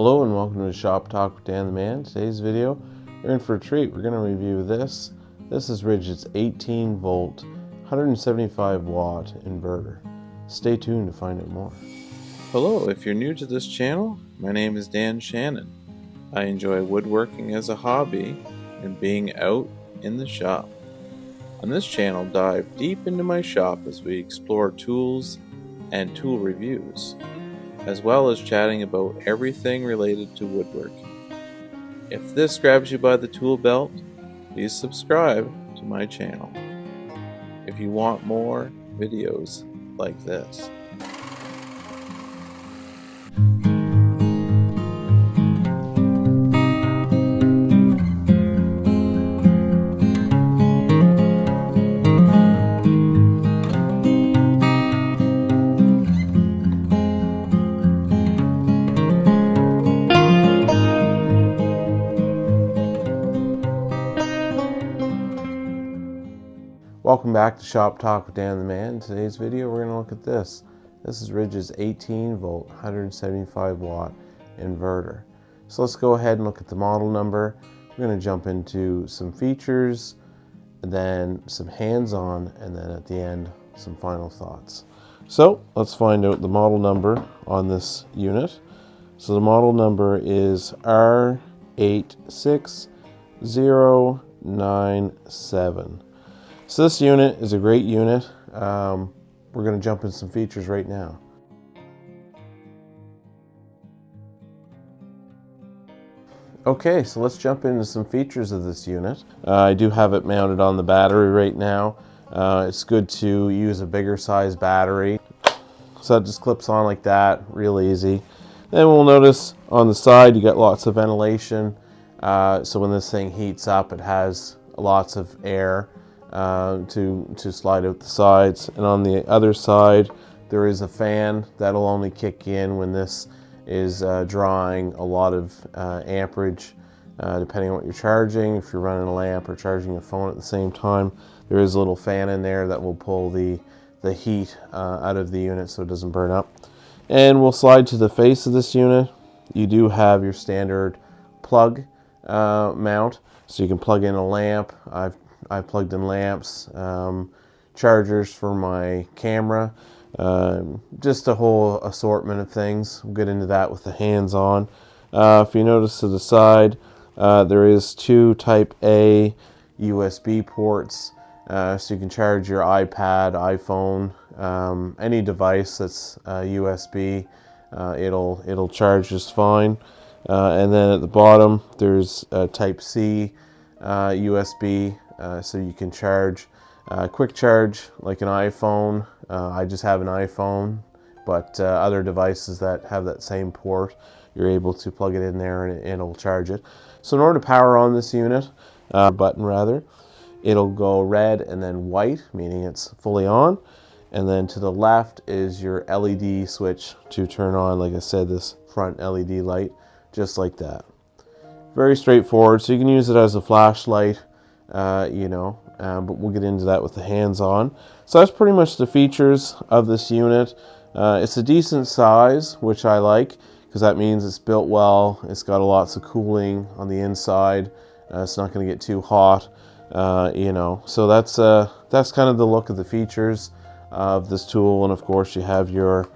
Hello and welcome to Shop Talk with Dan the Man. Today's video, you're in for a treat. We're going to review this. This is Ridgid's 18 volt, 175 watt inverter. Stay tuned to find out more. Hello, if you're new to this channel, my name is Dan Shannon. I enjoy woodworking as a hobby and being out in the shop. On this channel, dive deep into my shop as we explore tools and tool reviews, as well as chatting about everything related to woodworking. If this grabs you by the tool belt, please subscribe to my channel if you want more videos like this. Welcome back to Shop Talk with Dan the Man. In today's video we're going to look at this. This is Ridgid's 18 volt 175 watt inverter. So let's go ahead and look at the model number. We're going to jump into some features, and then some hands-on, and then at the end some final thoughts. So let's find out the model number on this unit. So the model number is R86097. So this unit is a great unit. We're going to jump in some features right now. Okay, so let's jump into some features of this unit. I do have it mounted on the battery right now. It's good to use a bigger size battery. So that just clips on like that, real easy. Then we'll notice on the side you got lots of ventilation. So when this thing heats up, it has lots of air to slide out the sides. And on the other side there is a fan that'll only kick in when this is drawing a lot of amperage, depending on what you're charging. If you're running a lamp or charging a phone at the same time, there is a little fan in there that will pull the heat out of the unit so it doesn't burn up. And we'll slide to the face of this unit. You do have your standard plug mount, so you can plug in a lamp. I've plugged in lamps, chargers for my camera, just a whole assortment of things. We'll get into that with the hands-on. If you notice to the side, there is two Type A USB ports, so you can charge your iPad, iPhone, any device that's USB. It'll charge just fine. And then at the bottom, there's a Type C USB. So you can charge, quick charge like an iPhone. I just have an iPhone, but other devices that have that same port, you're able to plug it in there and it'll charge it. So in order to power on this unit, button rather, it'll go red and then white, meaning it's fully on. And then to the left is your LED switch to turn on, like I said, this front LED light, just like that. Very straightforward, so you can use it as a flashlight. But we'll get into that with the hands-on. So that's pretty much the features of this unit. It's a decent size, which I like, because that means it's built well. It's got lots of cooling on the inside. It's not going to get too hot, So that's kind of the look of the features of this tool. And of course, you have your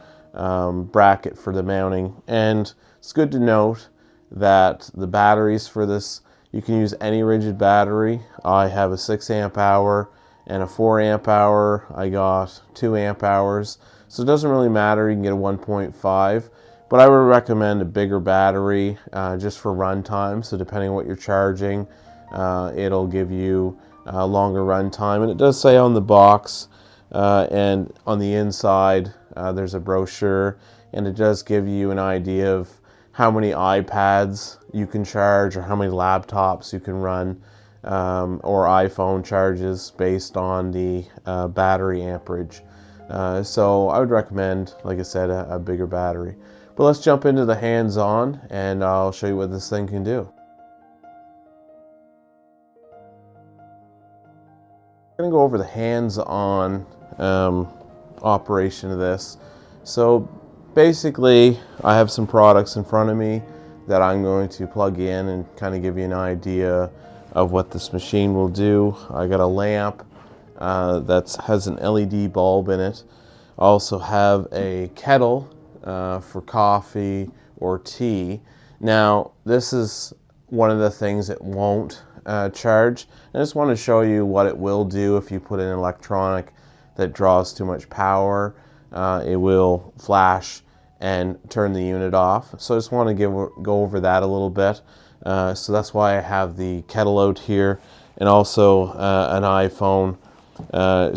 bracket for the mounting. And it's good to note that the batteries for this, you can use any Ridgid battery. I have a 6 amp hour and a 4 amp hour. I got 2 amp hours. So it doesn't really matter. You can get a 1.5. But I would recommend a bigger battery just for run time. So depending on what you're charging, it'll give you a longer run time. And it does say on the box and on the inside, there's a brochure. And it does give you an idea of how many iPads you can charge or how many laptops you can run, or iPhone charges based on the battery amperage. So I would recommend, like I said, a bigger battery. But let's jump into the hands-on and I'll show you what this thing can do. I'm going to go over the hands-on operation of this. So basically, I have some products in front of me. that I'm going to plug in and kind of give you an idea of what this machine will do. I got a lamp that has an LED bulb in it. I also have a kettle for coffee or tea. Now, this is one of the things it won't charge. I just want to show you what it will do if you put in electronic that draws too much power. It will flash and turn the unit off. So I just want to go over that a little bit. So that's why I have the kettle out here, and also an iPhone,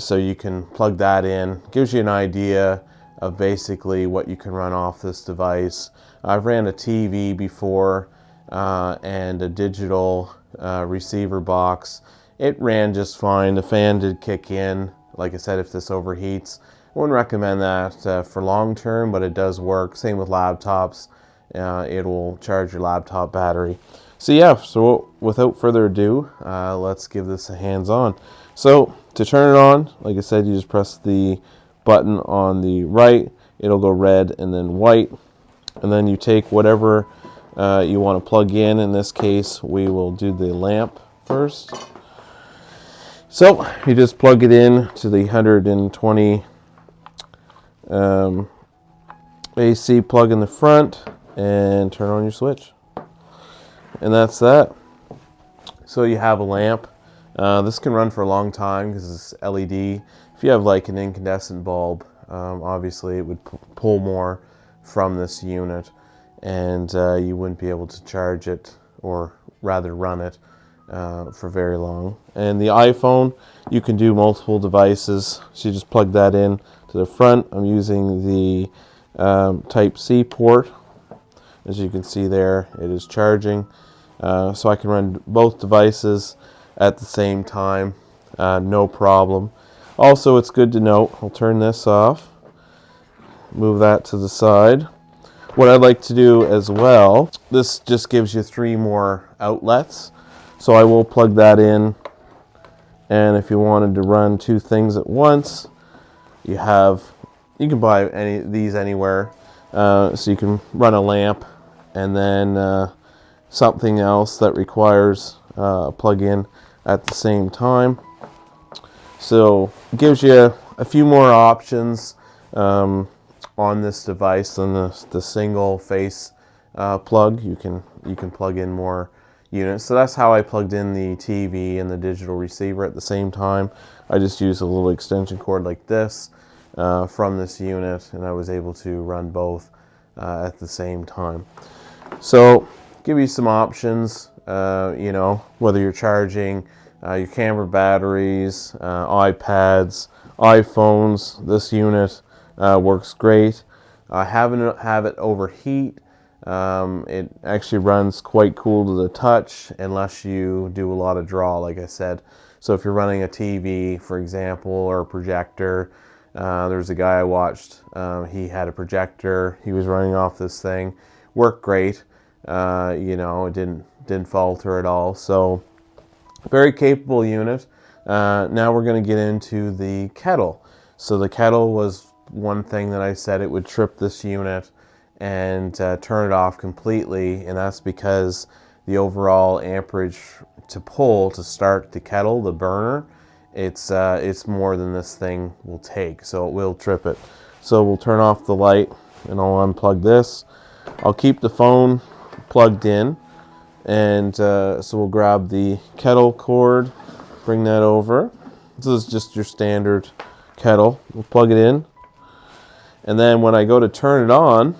so you can plug that in. Gives you an idea of basically what you can run off this device. I've ran a TV before and a digital receiver box. It ran just fine. The fan did kick in. Like I said, if this overheats, I wouldn't recommend that for long term, but it does work. Same with laptops. It will charge your laptop battery. So yeah, so without further ado, let's give this a hands-on. So to turn it on, like I said, you just press the button on the right. It'll go red and then white. And then you take whatever you want to plug in. In this case, we will do the lamp first. So you just plug it in to the 120 AC plug in the front and turn on your switch. And that's that. So you have a lamp. This can run for a long time because it's LED. If you have like an incandescent bulb, obviously it would pull more from this unit, and you wouldn't be able to charge it, or rather run it, for very long. And the iPhone, you can do multiple devices. So you just plug that in to the front. I'm using the Type-C port. As you can see there, it is charging. So I can run both devices at the same time, no problem. Also, it's good to note, I'll turn this off, move that to the side. What I'd like to do as well, this just gives you 3 more outlets. So I will plug that in, and if you wanted to run 2 things at once, you can buy these anywhere. So you can run a lamp and then something else that requires a plug-in at the same time. So it gives you a few more options on this device than the single face plug. You can plug in more units. So that's how I plugged in the TV and the digital receiver at the same time. I just used a little extension cord like this from this unit, and I was able to run both at the same time. So give you some options, you know, whether you're charging your camera batteries, iPads, iPhones. This unit works great. I haven't have it overheat. It actually runs quite cool to the touch unless you do a lot of draw, like I said. So if you're running a TV, for example, or a projector, there's a guy I watched, he had a projector, he was running off this thing, worked great, you know, it didn't falter at all. So very capable unit. Now we're going to get into the kettle. So the kettle was one thing that I said it would trip this unit and turn it off completely, and that's because the overall amperage to pull to start the kettle, the burner, it's more than this thing will take, so it will trip it. So we'll turn off the light and I'll unplug this. I'll keep the phone plugged in, and so we'll grab the kettle cord, bring that over. This is just your standard kettle. We'll plug it in, and then when I go to turn it on,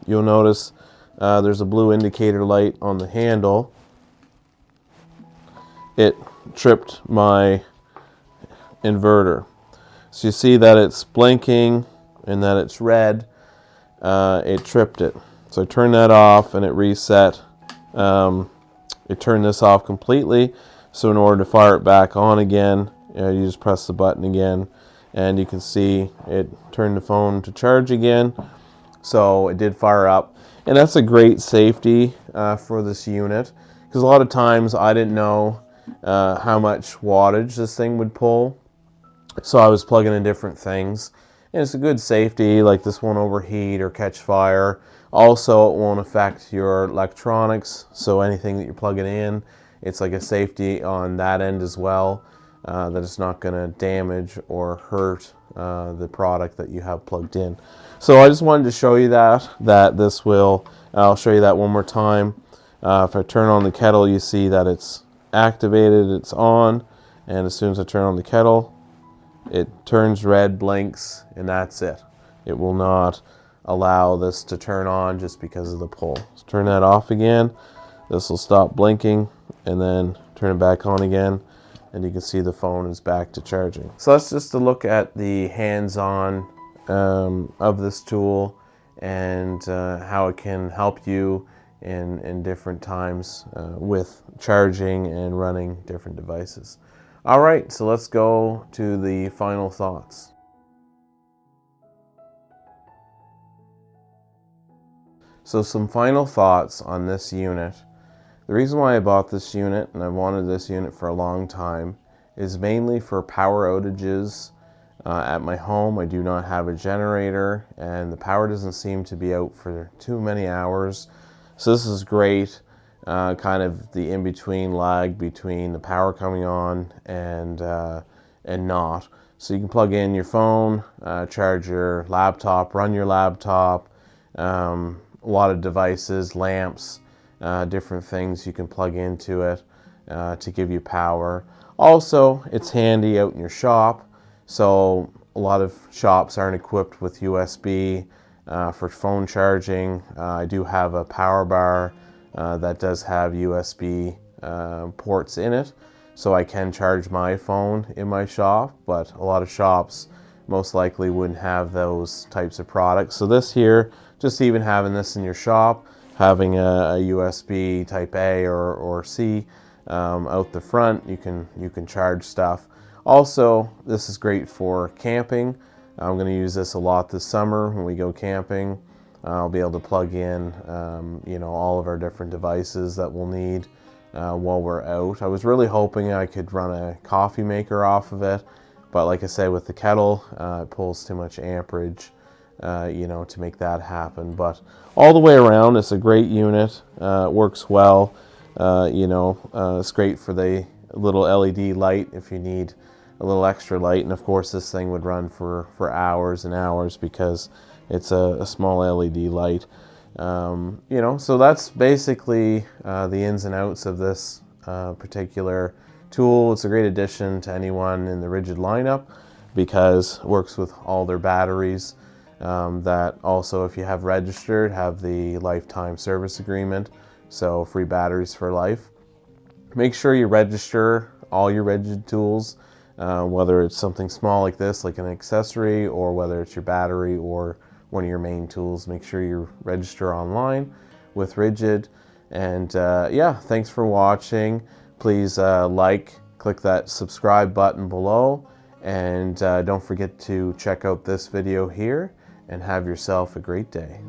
you'll notice there's a blue indicator light on the handle. It tripped my inverter. So you see that it's blinking and that it's red. It tripped it. So I turned that off and it reset. It turned this off completely. So in order to fire it back on again, you just press the button again, and you can see it turned the phone to charge again. So it did fire up, and that's a great safety for this unit, because a lot of times I didn't know how much wattage this thing would pull, so I was plugging in different things, and it's a good safety, like this won't overheat or catch fire. Also, it won't affect your electronics, so anything that you're plugging in, it's like a safety on that end as well, that it's not going to damage or hurt the product that you have plugged in. So I just wanted to show you that this will, I'll show you that one more time. If I turn on the kettle, you see that it's activated, it's on, and as soon as I turn on the kettle, it turns red, blinks, and that's it. It will not allow this to turn on just because of the pull. Let's turn that off again. This will stop blinking, and then turn it back on again, and you can see the phone is back to charging. So that's just a look at the hands-on of this tool and how it can help you in different times with charging and running different devices. All right, so let's go to the final thoughts. So some final thoughts on this unit. The reason why I bought this unit, and I wanted this unit for a long time, is mainly for power outages. At my home, I do not have a generator, and the power doesn't seem to be out for too many hours. So this is great, kind of the in-between lag between the power coming on and not. So you can plug in your phone, charge your laptop, run your laptop, a lot of devices, lamps, different things you can plug into it to give you power. Also, it's handy out in your shop. So a lot of shops aren't equipped with USB for phone charging. I do have a power bar that does have USB ports in it, so I can charge my phone in my shop, but a lot of shops most likely wouldn't have those types of products. So this here, just even having this in your shop, having a USB type A or C out the front, you can charge stuff. Also, this is great for camping. I'm going to use this a lot this summer when we go camping. I'll be able to plug in, all of our different devices that we'll need while we're out. I was really hoping I could run a coffee maker off of it, but like I say, with the kettle, it pulls too much amperage, to make that happen. But all the way around, it's a great unit. It works well. It's great for the little LED light if you need a little extra light, and of course this thing would run for hours and hours because it's a small LED light. So that's basically the ins and outs of this particular tool. It's a great addition to anyone in the Ridgid lineup because it works with all their batteries. That also, if you have registered, have the lifetime service agreement, so free batteries for life. Make sure you register all your Ridgid tools, whether it's something small like this, like an accessory, or whether it's your battery or one of your main tools. Make sure you register online with Ridgid. And thanks for watching. Please click that subscribe button below, and don't forget to check out this video here, and have yourself a great day.